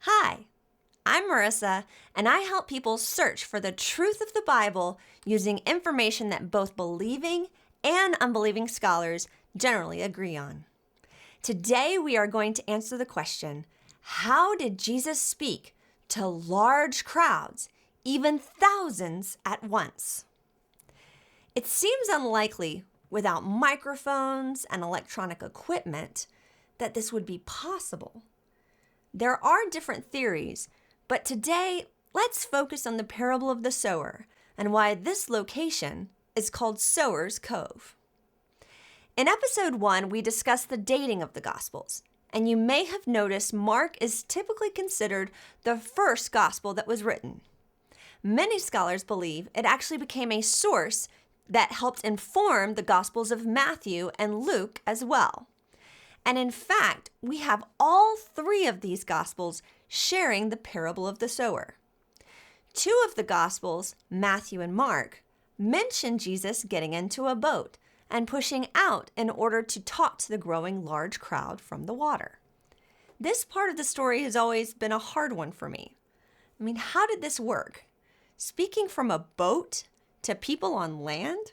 Hi, I'm Marissa, and I help people search for the truth of the Bible using information that both believing and unbelieving scholars generally agree on. Today, we are going to answer the question, how did Jesus speak to large crowds, even thousands at once? It seems unlikely, without microphones and electronic equipment, that this would be possible. There are different theories, but today, let's focus on the parable of the sower and why this location is called Sower's Cove. In episode 1, we discussed the dating of the Gospels, and you may have noticed Mark is typically considered the first gospel that was written. Many scholars believe it actually became a source that helped inform the Gospels of Matthew and Luke as well. And in fact, we have all three of these Gospels sharing the parable of the sower. Two of the Gospels, Matthew and Mark, mention Jesus getting into a boat and pushing out in order to talk to the growing large crowd from the water. This part of the story has always been a hard one for me. How did this work? Speaking from a boat to people on land?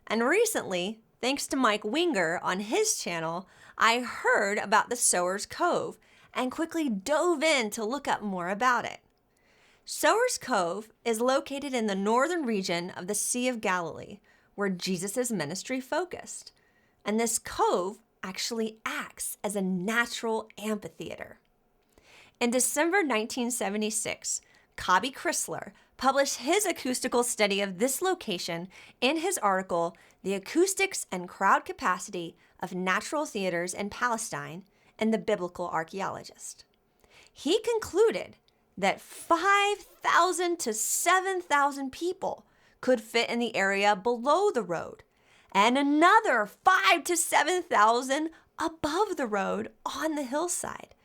And recently, thanks to Mike Winger on his channel, I heard about the Sower's Cove and quickly dove in to look up more about it. Sower's Cove is located in the northern region of the Sea of Galilee, where Jesus' ministry focused. And this cove actually acts as a natural amphitheater. In December 1976, Cobby Chrysler published his acoustical study of this location in his article, The Acoustics and Crowd Capacity of Natural Theaters in Palestine in the Biblical Archaeologist. He concluded that 5,000 to 7,000 people could fit in the area below the road, and another 5,000 to 7,000 above the road on the hillside,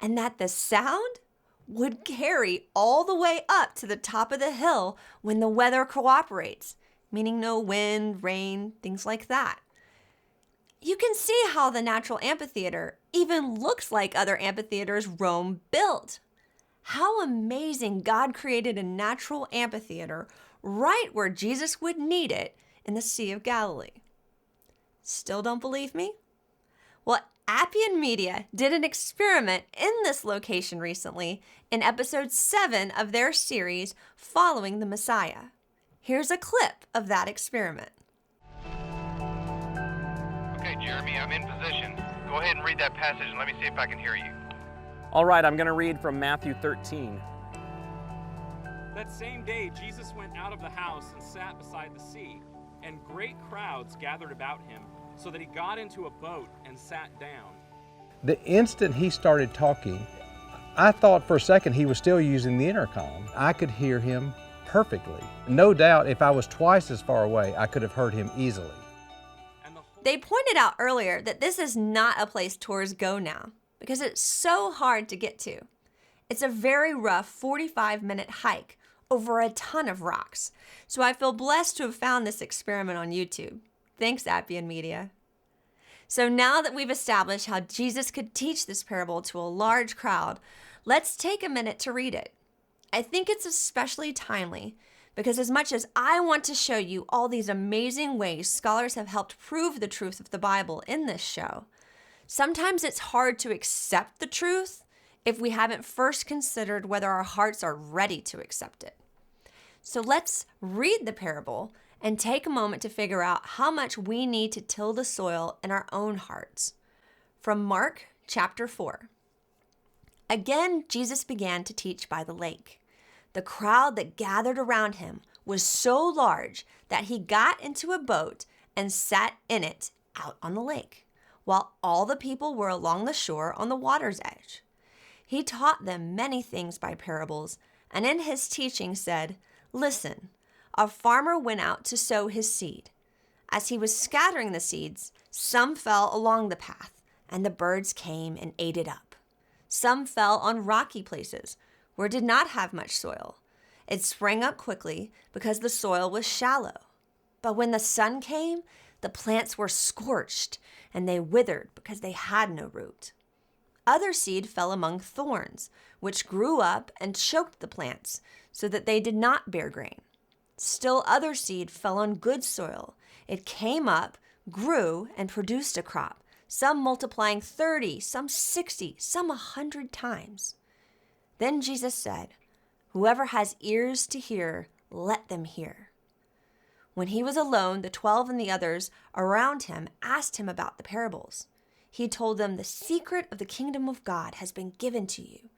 and that the sound would carry all the way up to the top of the hill when the weather cooperates, meaning no wind, rain, things like that. You can see how the natural amphitheater even looks like other amphitheaters Rome built. How amazing God created a natural amphitheater right where Jesus would need it in the Sea of Galilee. Still don't believe me? Well, Appian Media did an experiment in this location recently in episode 7 of their series, Following the Messiah. Here's a clip of that experiment. Okay, Jeremy, I'm in position. Go ahead and read that passage and let me see if I can hear you. All right, I'm going to read from Matthew 13. That same day, Jesus went out of the house and sat beside the sea, and great crowds gathered about him, so that he got into a boat and sat down. The instant he started talking, I thought for a second he was still using the intercom. I could hear him perfectly. No doubt if I was twice as far away, I could have heard him easily. They pointed out earlier that this is not a place tours go now because it's so hard to get to. It's a very rough 45-minute hike over a ton of rocks. So I feel blessed to have found this experiment on YouTube. Thanks, Appian Media. So now that we've established how Jesus could teach this parable to a large crowd, let's take a minute to read it. I think it's especially timely because as much as I want to show you all these amazing ways scholars have helped prove the truth of the Bible in this show, sometimes it's hard to accept the truth if we haven't first considered whether our hearts are ready to accept it. So let's read the parable and take a moment to figure out how much we need to till the soil in our own hearts. From Mark chapter 4. Again, Jesus began to teach by the lake. The crowd that gathered around him was so large that he got into a boat and sat in it out on the lake, while all the people were along the shore on the water's edge. He taught them many things by parables, and in his teaching said, "Listen, a farmer went out to sow his seed. As he was scattering the seeds, some fell along the path, and the birds came and ate it up. Some fell on rocky places, where it did not have much soil. It sprang up quickly because the soil was shallow. But when the sun came, the plants were scorched, and they withered because they had no root. Other seed fell among thorns, which grew up and choked the plants, so that they did not bear grain. Still other seed fell on good soil. It came up, grew, and produced a crop, some multiplying 30, some 60, some 100 times. Then Jesus said, "Whoever has ears to hear, let them hear." When he was alone, the 12 and the others around him asked him about the parables. He told them, "The secret of the kingdom of God has been given to you.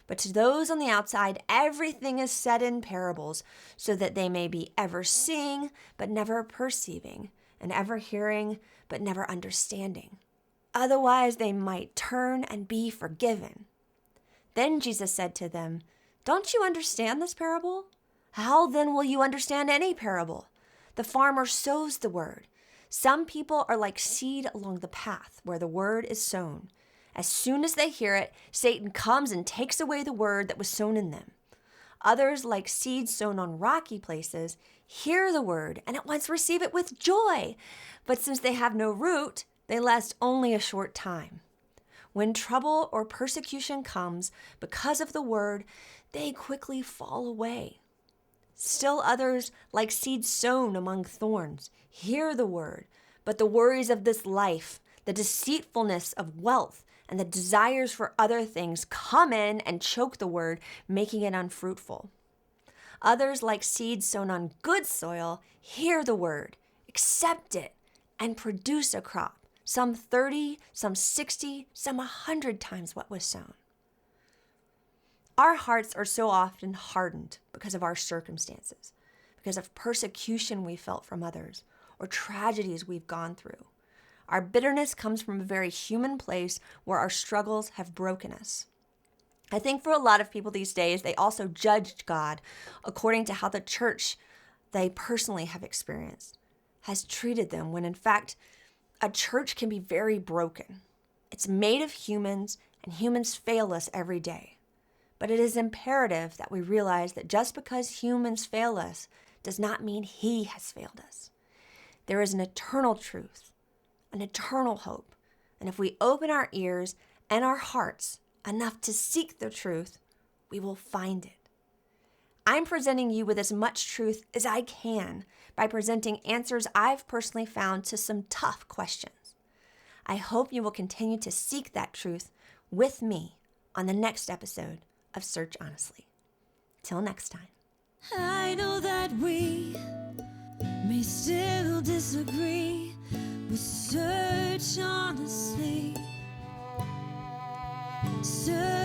But to those on the outside, everything is said in parables, so that they may be ever seeing, but never perceiving, and ever hearing, but never understanding. Otherwise, they might turn and be forgiven." Then Jesus said to them, "Don't you understand this parable? How then will you understand any parable? The farmer sows the word. Some people are like seed along the path where the word is sown. As soon as they hear it, Satan comes and takes away the word that was sown in them. Others, like seeds sown on rocky places, hear the word and at once receive it with joy. But since they have no root, they last only a short time. When trouble or persecution comes because of the word, they quickly fall away. Still others, like seeds sown among thorns, hear the word, but the worries of this life, the deceitfulness of wealth, and the desires for other things come in and choke the word, making it unfruitful. Others, like seeds sown on good soil, hear the word, accept it, and produce a crop, some 30, some 60, some 100 times what was sown. Our hearts are so often hardened because of our circumstances, because of persecution we felt from others, or tragedies we've gone through. Our bitterness comes from a very human place where our struggles have broken us. I think for a lot of people these days, they also judged God according to how the church they personally have experienced has treated them, when in fact, a church can be very broken. It's made of humans, and humans fail us every day. But it is imperative that we realize that just because humans fail us does not mean He has failed us. There is an eternal truth, an eternal hope, and if we open our ears and our hearts enough to seek the truth, we will find it. I'm presenting you with as much truth as I can by presenting answers I've personally found to some tough questions. I hope you will continue to seek that truth with me on the next episode of Search Honestly. Till next time. I know that we may still disagree, but search honestly. Search